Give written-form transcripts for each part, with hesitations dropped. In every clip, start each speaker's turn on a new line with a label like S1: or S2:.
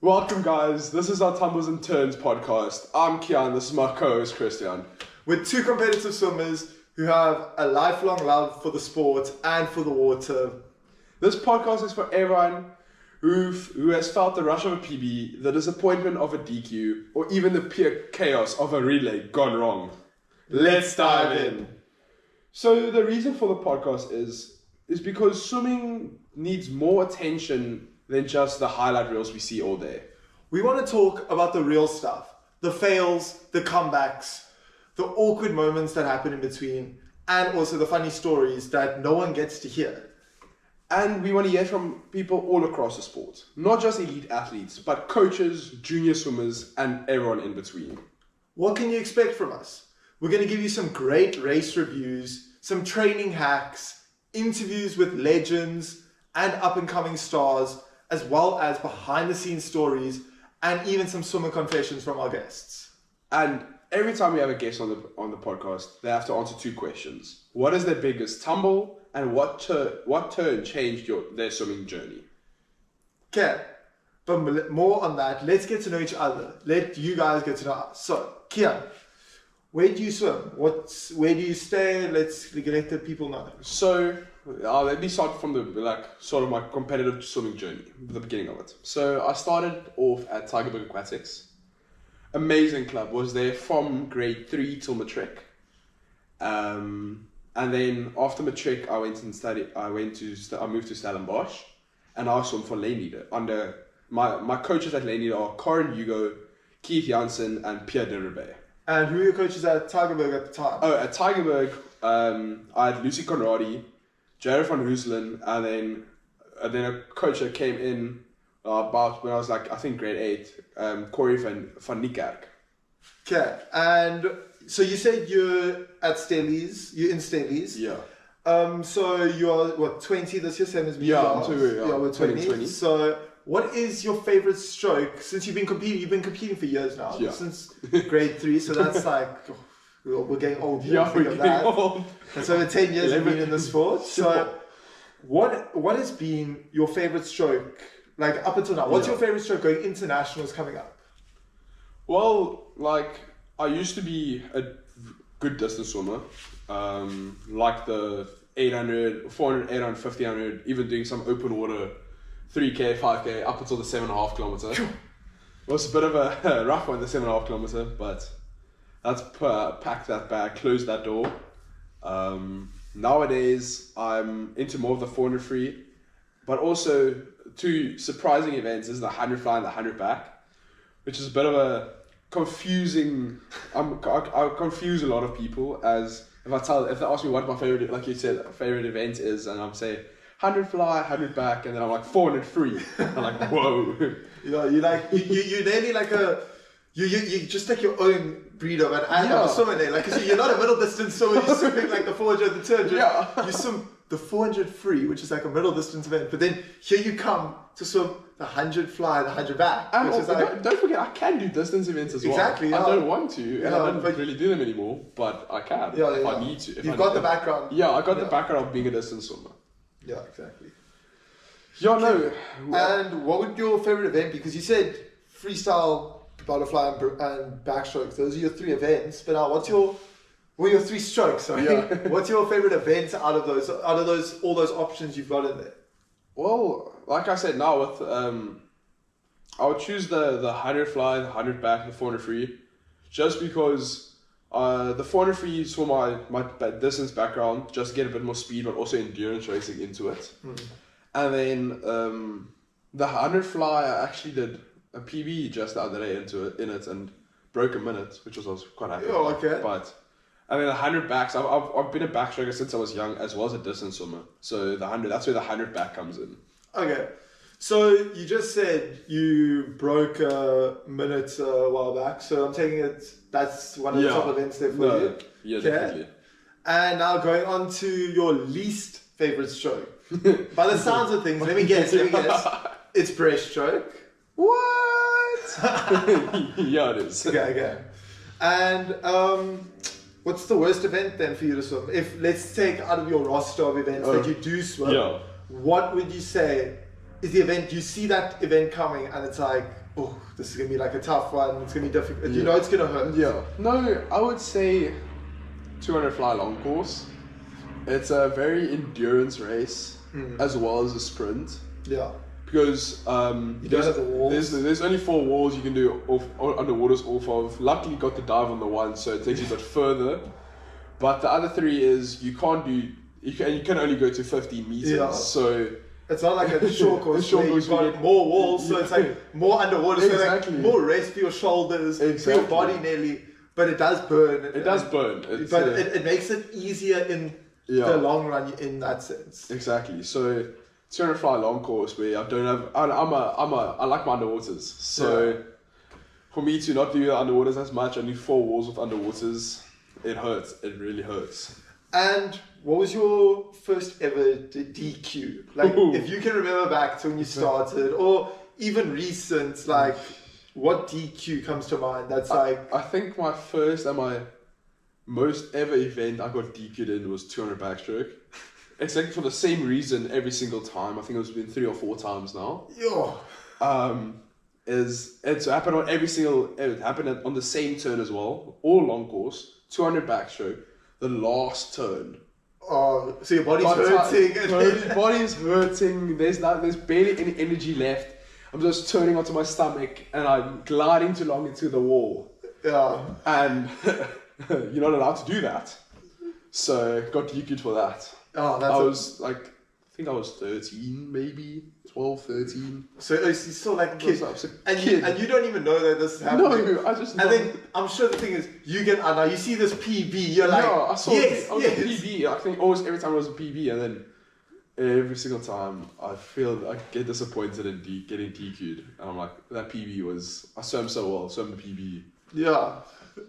S1: Welcome, guys. This is our Tumbles and Turns podcast. I'm Kian. This is my co-host Christian.
S2: We're two competitive swimmers who have a lifelong love for the sport and for the water.
S1: This podcast is for everyone who has felt the rush of a PB, the disappointment of a DQ, or even the pure chaos of a relay gone wrong. Let's dive in. So the reason for the podcast is because swimming needs more attention than just the highlight reels we see all day.
S2: We want to talk about the real stuff, the fails, the comebacks, the awkward moments that happen in between, and also the funny stories that no one gets to hear.
S1: And we want to hear from people all across the sport, not just elite athletes, but coaches, junior swimmers, and everyone in between.
S2: What can you expect from us? We're going to give you some great race reviews, some training hacks, interviews with legends and up-and-coming stars, as well as behind-the-scenes stories and even some swimmer confessions from our guests.
S1: And every time we have a guest on the podcast, they have to answer two questions. What is their biggest tumble, and what turn changed their swimming journey?
S2: Okay, but more on that, let's get to know each other. Let you guys get to know us. So, Kian, where do you swim? Where do you stay? Let's let the people know.
S1: So, let me start from sort of my competitive swimming journey, the beginning of it. So I started off at Tigerberg Aquatics. Amazing club. Was there from grade 3 till matric. And then after matric, I moved to Stellenbosch, and I swam for lane leader. Under my coaches at lane leader are Corin Hugo, Keith Janssen, and Pierre Derube.
S2: And who were your coaches at Tigerberg at the time?
S1: Oh, at Tigerberg, I had Lucy Conradi, Jared van Hooselen, and then a coach that came in about when I was I think grade 8, Corey van Niekerk.
S2: Okay, and so you said you're at Stellies, you're in Stellies.
S1: Yeah.
S2: So you're 20 this year, same as me?
S1: Yeah,
S2: we're 20.
S1: 20.
S2: So what is your favorite stroke since you've been competing? You've been competing for years now, since grade 3. So that's we're getting old.
S1: Yeah, we're getting old.
S2: And so over 10 years you've been in the sport. So what has been your favorite stroke, up until now? What's your favorite stroke going internationals coming up?
S1: Well, I used to be a good distance swimmer. The 800, 400, 800, 1500, even doing some open water 3K, 5K, up until the 7.5 kilometer. It was a bit of a rough one, the 7.5 kilometer, but that's packed that bag, closed that door. Nowadays, I'm into more of the 400 free, but also two surprising events is the 100 fly and the 100 back, which is a bit of a confusing. I confuse a lot of people as if they ask me what my favorite, like you said, favorite event is, and I'm saying 100 fly, 100 back, and then I'm 400 free. I'm like, whoa.
S2: You're nearly you just take your own breed of an animal swimming there. Cause you're not a middle distance swimmer, you're swimming the 400, the turn. You swim the 400 free, which is a middle distance event. But then here you come to swim the 100 fly, the 100 back.
S1: And also, don't forget, I can do distance events as well.
S2: Exactly.
S1: I don't want to, and I don't really do them anymore, but I can if I need to.
S2: You've got the background.
S1: Yeah, I got the background of being a distance swimmer.
S2: Yeah, exactly.
S1: Yeah, no.
S2: And what would your favorite event be? Because you said freestyle, butterfly, and backstroke. Those are your 3 events. But now, your 3 strokes? Sorry.
S1: Yeah.
S2: What's your favorite event out of those? All those options you've got in there?
S1: Well, like I said, now with I would choose the 100 fly, the 100 back, the 400 free, just because the 400 free is for my distance background, just to get a bit more speed, but also endurance racing into it. And then the 100 fly, I actually did a PB just the other day in it and broke a minute, which I was quite happy about.
S2: Okay.
S1: But I mean, the 100 backs, I've been a backstroker since I was young, as well as a distance swimmer. So that's where the 100 back comes in.
S2: Okay. So you just said you broke a minute a while back. So I'm taking it that's one of the top events there for you.
S1: Yeah, definitely.
S2: And now going on to your least favorite stroke. By the sounds of things, let me guess. It's breaststroke.
S1: What? Yeah, it is.
S2: Okay. And what's the worst event then for you to swim? Let's take out of your roster of events that you do swim, what would you say is the event, you see that event coming and it's oh, this is gonna be like a tough one. It's gonna be difficult. You know, it's gonna hurt.
S1: Yeah. No, I would say 200 fly long course. It's a very endurance race as well as a sprint.
S2: Yeah.
S1: Because
S2: you don't have the walls.
S1: There's only 4 walls you can do underwaters off of. Luckily, got the dive on the one, so it takes you a bit further. But the other 3 is you can only go to 15 meters. Yeah. So
S2: it's not like a short course where you've got more walls, so it's like more underwater, so like more rest for your shoulders, for your body nearly. But it does burn.
S1: It does burn.
S2: But it makes it easier in the long run in that sense.
S1: Exactly. So 200 fly long course where I don't have. I like my underwaters. So for me to not do the underwaters as much, only 4 walls with underwaters, it hurts. It really hurts.
S2: And what was your first ever DQ? Like, if you can remember back to when you started, or even recent, like, what DQ comes to mind? That's like...
S1: I think my first and my most ever event I got DQ'd in was 200 backstroke. It's like for the same reason every single time. I think it's been 3 or 4 times now. It's happened on it happened on the same turn as well. All long course, 200 backstroke. The last turn.
S2: Oh, so your body's hurting.
S1: Body's hurting. There's barely any energy left. I'm just turning onto my stomach and I'm gliding too long into the wall.
S2: Yeah.
S1: And you're not allowed to do that. So got DQ'd for that.
S2: Oh,
S1: I think I was 13, maybe 12, 13.
S2: So you're still like a kid. And you don't even know that this is happening.
S1: No, I just know.
S2: And then I'm sure the thing is, you get now you see this PB, you're like,
S1: I saw yes. PB. I think almost every time it was a PB, and then every single time I get disappointed in getting DQ'd, and I'm like, that PB was I swam so well, swam the PB.
S2: Yeah,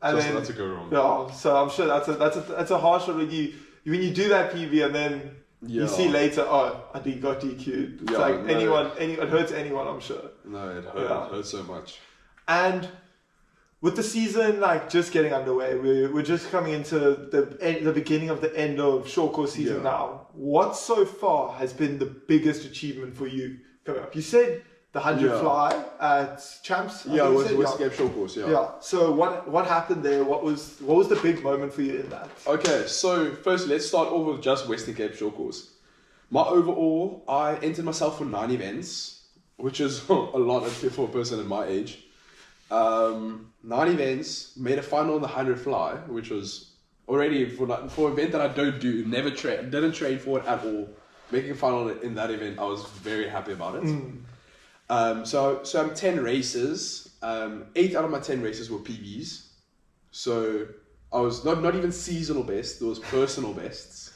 S2: and
S1: just not to go wrong.
S2: Yeah, so I'm sure that's a harsh one when you do that PB and then. You see later, I got DQ'd. It's anyone, it hurts anyone, I'm sure.
S1: No, it hurt. It hurt so much.
S2: And with the season just getting underway, we're just coming into the beginning of the end of short course season now. What so far has been the biggest achievement for you coming up? You said the 100 fly at Champs.
S1: Yeah, it was Westgate short course.
S2: Yeah. So what happened there? What was the big moment for you in that?
S1: Okay, so first let's start off with just Western Cape short course. My overall, I entered myself for 9 events, which is a lot for a person in my age. 9 events, made a final in the 100 fly, which was already for an event that I don't do, didn't train for it at all. Making a final in that event, I was very happy about it. So I'm 10 races. 8 out of my 10 races were PBs. So I was not even seasonal best. There was personal bests,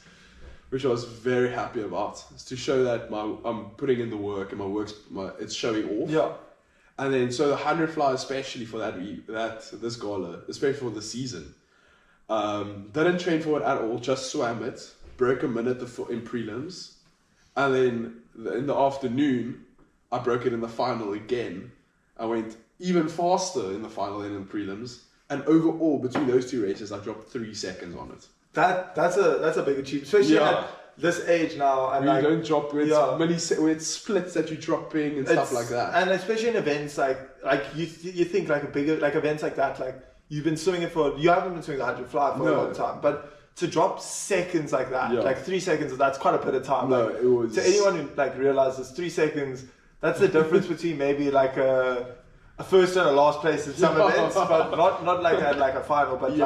S1: which I was very happy about. It's to show that I'm putting in the work and it's showing off.
S2: Yeah.
S1: And then so the 100 fly, especially for this gala, especially for the season, didn't train for it at all. Just swam it. Broke a minute in prelims, and then in the afternoon. I broke it in the final again. I went even faster in the final than in the prelims. And overall, between those 2 races, I dropped 3 seconds on it.
S2: That's a big achievement, especially at this age now. And
S1: you don't drop with it's splits that you're dropping and stuff like that.
S2: And especially in events like you think like a bigger events like that, like you haven't been swimming the 100 fly for a long time, but to drop seconds like that, like 3 seconds, that's quite a bit of time.
S1: No, it was.
S2: To anyone who realizes 3 seconds. That's the difference between maybe like a first and a last place in some events, but not like at like a final. But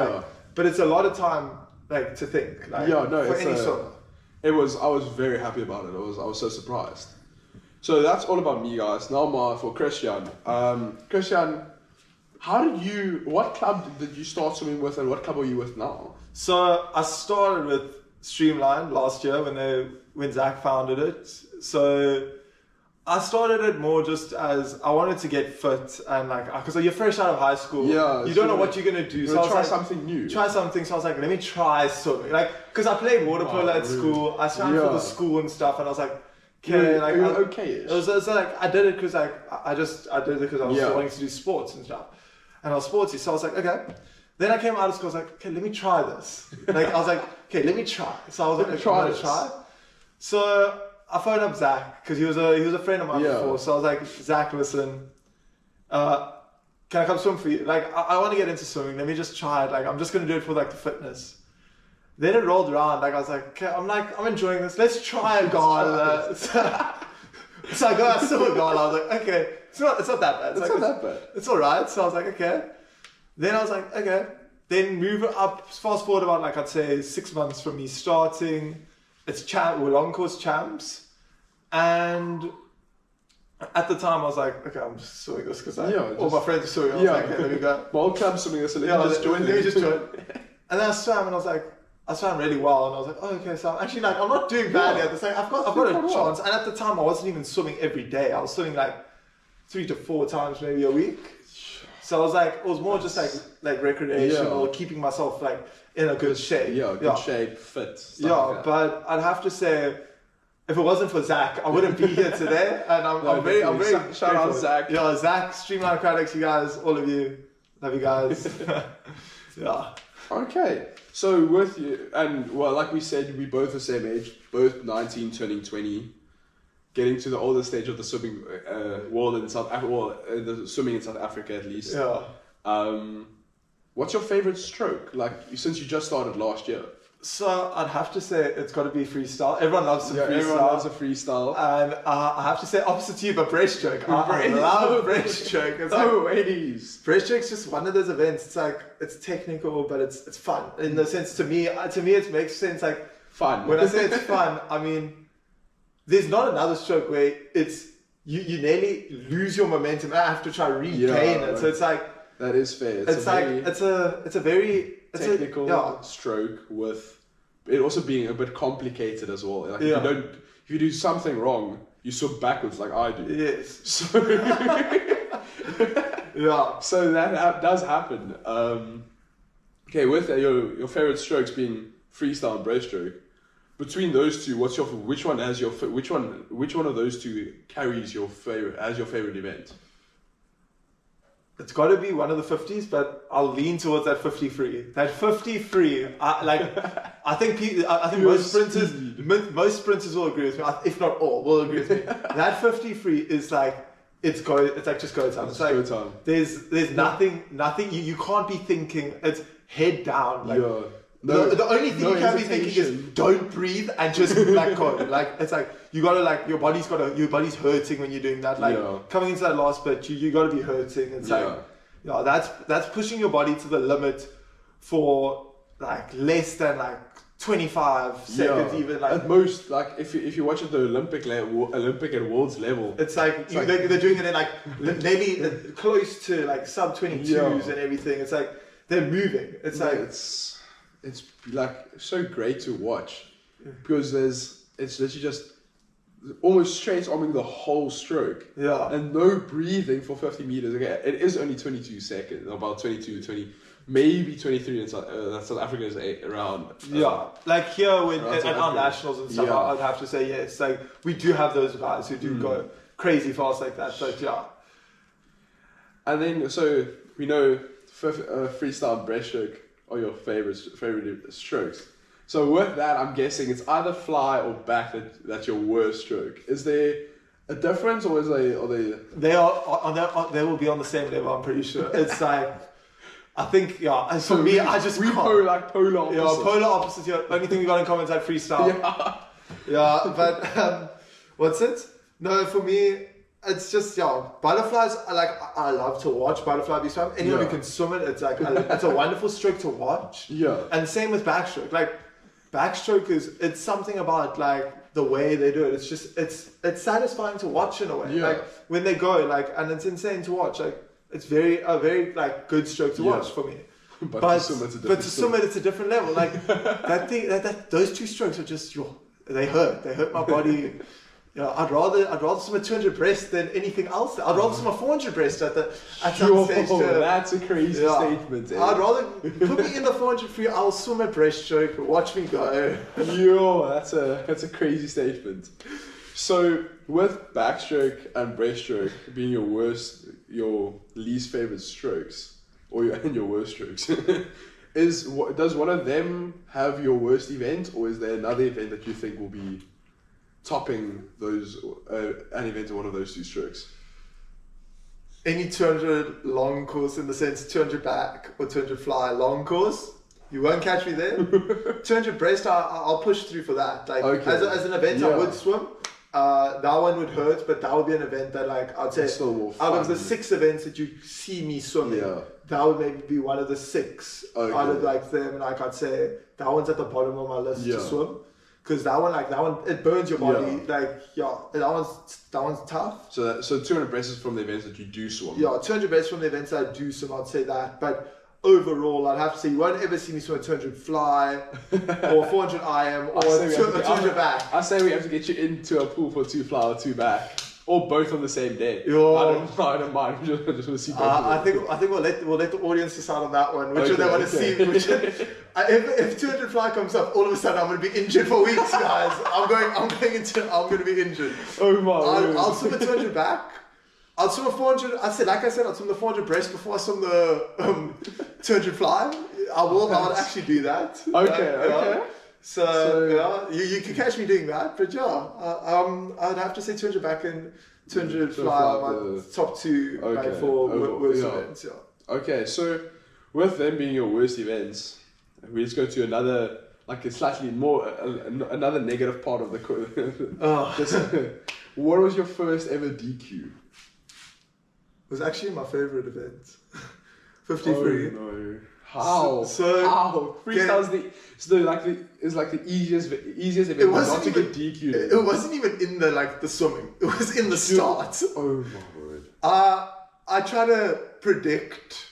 S2: but it's a lot of time to think. For any sort.
S1: I was very happy about it. I was so surprised. So that's all about me, guys. Now for Christian. Christian, what club did you start swimming with, and what club are you with now?
S2: So I started with Streamline last year when Zach founded it. So I started it more just as I wanted to get fit and because you're fresh out of high school. Yeah, you don't know what you're gonna do.
S1: So try something new.
S2: So I was like, let me try swimming. Because I played water polo at school. I swam for the school and stuff, and I was like, okay,
S1: okay.
S2: It was I did it because I was wanting to do sports and stuff, and I was sporty. So I was like, okay. Then I came out of school. I was like, okay, let me try this. I was like, okay, let me try. So I was like, try. So I phoned up Zach because he was a friend of mine before. So I was like, Zach, listen, can I come swim for you? Like, I want to get into swimming. Let me just try it. Like, I'm just going to do it for like the fitness. Then it rolled around. Like, I was like, okay, I'm enjoying this. Let's try a goal. So I got a silver goal. I was like, okay, it's not that bad.
S1: It's not that bad.
S2: It's all right. So I was like, okay. Then I was like, okay. Then move it up, fast forward about like, I'd say 6 months from me starting. It's long course champs. And at the time I was like, okay, I'm just swimming this because all my friends are swimming. I was like, okay, let me go.
S1: My old club's swimming this, so let me just join.
S2: And then I swam and I swam really well, and I was like, oh, okay, so I'm actually like, I'm not doing badly at the same. I've got a chance. And at the time, I wasn't even swimming every day. I was swimming like 3 to 4 times maybe a week. So I was like, it was more just like recreational, keeping myself like in a good shape.
S1: Good shape, fit.
S2: Like but I'd have to say, if it wasn't for Zach, I wouldn't be here today. And I'm very
S1: shout out Zach.
S2: Yeah, Zach, Streamline Aquatics, you guys, all of you, love you guys. Yeah.
S1: Okay, so with you, and well, like we said, we both the same age, both 19, turning 20, getting to the older stage of the swimming world in South Africa, the swimming in South Africa at least.
S2: Yeah.
S1: What's your favorite stroke? Like, since you just started last year.
S2: So I'd have to say it's got to be freestyle. Everyone loves freestyle.
S1: Everyone loves a freestyle.
S2: And I have to say opposite to you, but breaststroke. I love breaststroke. It's
S1: ladies.
S2: Breaststroke's just one of those events. It's like, it's technical, but it's fun. In the sense, to me it makes sense. Like,
S1: fun.
S2: When I say it's fun, I mean, there's not another stroke where it's, you nearly lose your momentum and I have to try to regain it. So it's like,
S1: that is fair.
S2: It's a very
S1: technical stroke with it also being a bit complicated as well. Like if you do something wrong, you swim backwards like I do.
S2: Yes.
S1: So So that does happen. Okay, with your favorite strokes being freestyle and breaststroke, between those two, which one of those two carries your favorite event?
S2: It's got to be one of the 50s, but I'll lean towards that 50 free. That 50 free, I think most sprinters will agree with me. If not all, will agree with me. That 50 free is like it's like just go time. It's like
S1: go time.
S2: There's nothing. You can't be thinking. It's head down. Like, the only thing you can be thinking is don't breathe and just like go. Like it's like you gotta like your body's hurting when you're doing that. Like coming into that last bit, you gotta be hurting. It's that's pushing your body to the limit for like less than like 25 seconds even. Like
S1: at most, like if you watch at the Olympic and Worlds level,
S2: it's like they're doing it in like maybe close to like sub 22s and everything. It's like they're moving. It's like
S1: it's like so great to watch because it's literally just almost straight arming the whole stroke and no breathing for 50 meters. Okay, it is only 22 seconds, about 22, 20, maybe 23 in South Africa is around.
S2: Like here at our nationals and stuff, I'd have to say yes. Like we do have those guys who do go crazy fast like that. So
S1: and then so we know freestyle and breaststroke are your favorite strokes. So with that, I'm guessing it's either fly or back that's your worst stroke. Is there a difference, or they will be on the same level? I'm pretty sure. It's like I think As for me, I just polar opposites.
S2: Yeah, polar opposites. The only thing we got in common is like freestyle. But what's it? No, for me. It's just butterflies. I love to watch butterfly be swam. Anyone who can swim it, it's like it's a wonderful stroke to watch. And same with backstroke. Like backstroke it's something about like the way they do it. It's just it's satisfying to watch in a way. Like when they go and it's insane to watch. Like it's a very like good stroke to watch for me. But to swim it, it's a different level. Like those two strokes are just they hurt my body. I'd rather swim a 200 breast than anything else. I'd rather swim a 400 breast at some stage.
S1: That's a crazy statement.
S2: I'd rather put me in the 400 free. I'll swim a breaststroke. Watch me go.
S1: That's a crazy statement. So with backstroke and breaststroke being your least favorite strokes, and your worst strokes, does one of them have your worst event, or is there another event that you think will be topping those an event in one of those two strokes?
S2: any 200 long course in the sense 200 back or 200 fly long course. You won't catch me there. 200 breast, I'll push through for that. Like as an event, I would swim. That one would hurt, but that would be an event that, like, I'd say out of the 6 events that you see me swimming, that would maybe be one of the 6 out of like them. Like, I'd say that one's at the bottom of my list to swim, because that one it burns your body. Like, that one's tough.
S1: So 200 breasts is from the events that you do swim.
S2: Yeah, 200 breasts from the events that I do swim. I'd say that, but. Overall, I'd have to say you won't ever see me swim a 200 fly or 400 IM or 200 back.
S1: I say we have to get you into a pool for 2 fly or 2 back, or both on the same day. I don't mind. I just want to see both.
S2: I think we'll let the audience decide on that one. Which one they want to see. If 200 fly comes up, all of a sudden I'm going to be injured for weeks, guys. I'm going to be injured.
S1: Oh my!
S2: I'll swim a 200 back. I'll swim a 400. I'll swim the 400 breast before I swim the 200 fly. I'll actually do that.
S1: Okay.
S2: So you can catch me doing that, but I'd have to say 200 back and 200 fly are my top 2 for worst events.
S1: Okay, so with them being your worst events, we just go to another, like a slightly more another negative part of the. What was your first ever DQ?
S2: It was actually my favorite event. 53.
S1: Oh no. How?
S2: How?
S1: Freestyle's the easiest event not to get DQ'd.
S2: It wasn't even in the swimming. It was in the start.
S1: Oh my word.
S2: I try to predict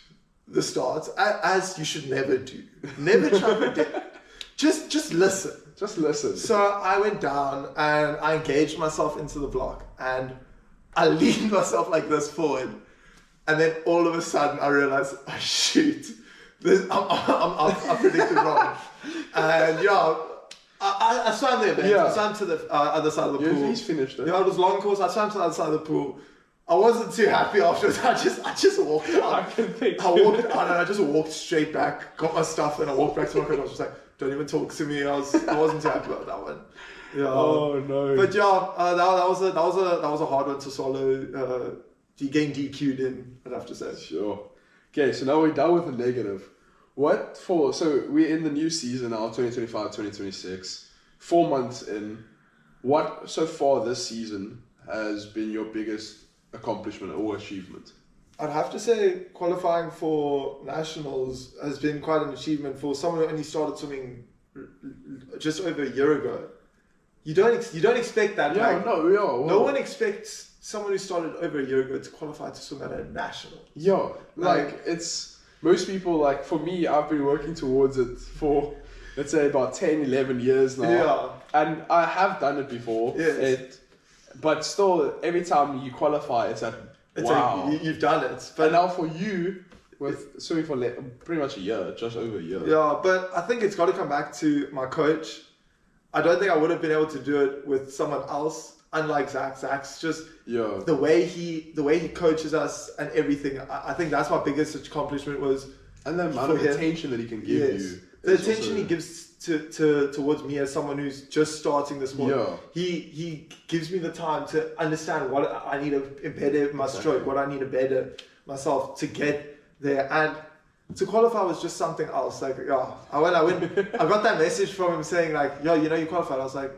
S2: the starts, as you should never do. Never try to predict. Just listen.
S1: Just listen.
S2: So I went down and I engaged myself into the block and I leaned myself like this forward, and then all of a sudden I realized, oh, shoot, I predicted wrong. And I swam the event. I swam to the other side of the pool.
S1: He's finished it.
S2: It was long course. I swam to the other side of the pool. I wasn't too happy afterwards. I just walked out.
S1: I can think.
S2: I walked out and I just walked straight back, got my stuff, and I walked back to my coach. I was just like, don't even talk to me. I wasn't too happy about that one. Yeah.
S1: Oh no.
S2: But that was a hard one to swallow. Getting DQ'd in, I'd have to say.
S1: Sure. Okay, so now we're done with the negative. So we're in the new season now, 2025-2026. 4 months in. What so far this season has been your biggest accomplishment or achievement?
S2: I'd have to say qualifying for nationals has been quite an achievement for someone who only started swimming just over a year ago. You don't expect that. No one expects someone who started over a year ago to qualify to swim at a national.
S1: Yeah, it's most people, like for me, I've been working towards it for let's say about 10, 11 years now. Yeah. And I have done it before.
S2: Yes.
S1: But still, every time you qualify, it's like, wow.
S2: Like you've done it.
S1: But now for you, with swimming for pretty much a year, just over a year.
S2: Yeah, but I think it's got to come back to my coach. I don't think I would have been able to do it with someone else. Unlike Zach. Zach's just the way he coaches us and everything. I think that's my biggest accomplishment was.
S1: And the amount of attention that he can give you.
S2: The attention he gives towards me as someone who's just starting this sport. Yeah. He gives me the time to understand what I need to better my stroke, what I need to better myself to get there. And to qualify was just something else. Like, I got that message from him saying like, you qualified. I was like,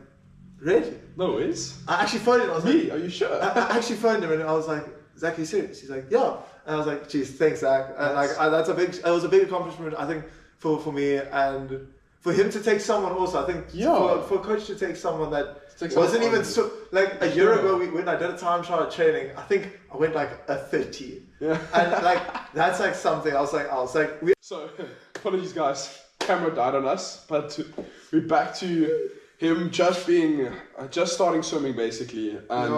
S2: really?
S1: No, it's.
S2: I actually phoned him. I was
S1: like, are you sure?
S2: I actually phoned him and I was like, Zach, are you serious? He's like, yeah. And I was like, geez, thanks, Zach. And it was a big accomplishment, I think, for me and for him to take someone also. I think for a coach to take someone that wasn't even like a year ago when I did a time trial training, I think I went like a 30. Yeah. And like that's like something I was like.
S1: So apologies, guys. Camera died on us, but we're back to him just starting swimming basically, and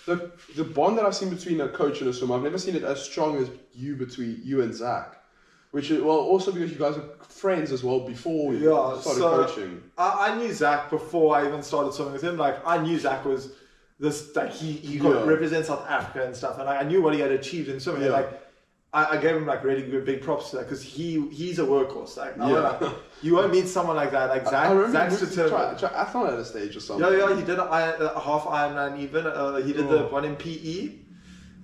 S1: the bond that I've seen between a coach and a swimmer, I've never seen it as strong as between you and Zach, which is also because you guys are friends as well before you started coaching.
S2: I knew Zach before I even started swimming with him. Like I knew Zach was this like he represents South Africa and stuff, and I knew what he had achieved in swimming. Yeah. Like I gave him like really good big props to that because he's a workhorse. Like you won't meet someone like that. Like Zach's determined.
S1: Triathlon at a stage or something.
S2: Yeah, he did a half Ironman even. He did the one in PE.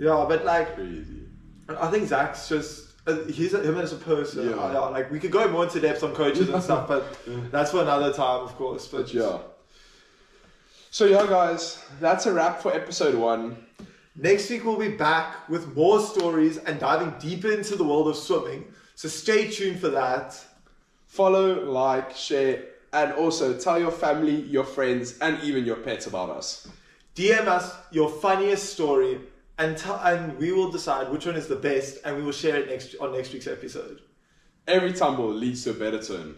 S2: Yeah, but like,
S1: Crazy.
S2: I think Zach's just him as a person.
S1: Yeah.
S2: Like we could go more into depth on coaches and stuff, but that's for another time, of course.
S1: But yeah. So yeah, guys, that's a wrap for episode 1.
S2: Next week we'll be back with more stories and diving deeper into the world of swimming. So stay tuned for that.
S1: Follow, like, share, and also tell your family, your friends, and even your pets about us.
S2: DM us your funniest story, and we will decide which one is the best, and we will share it on next week's episode.
S1: Every tumble leads to a better turn.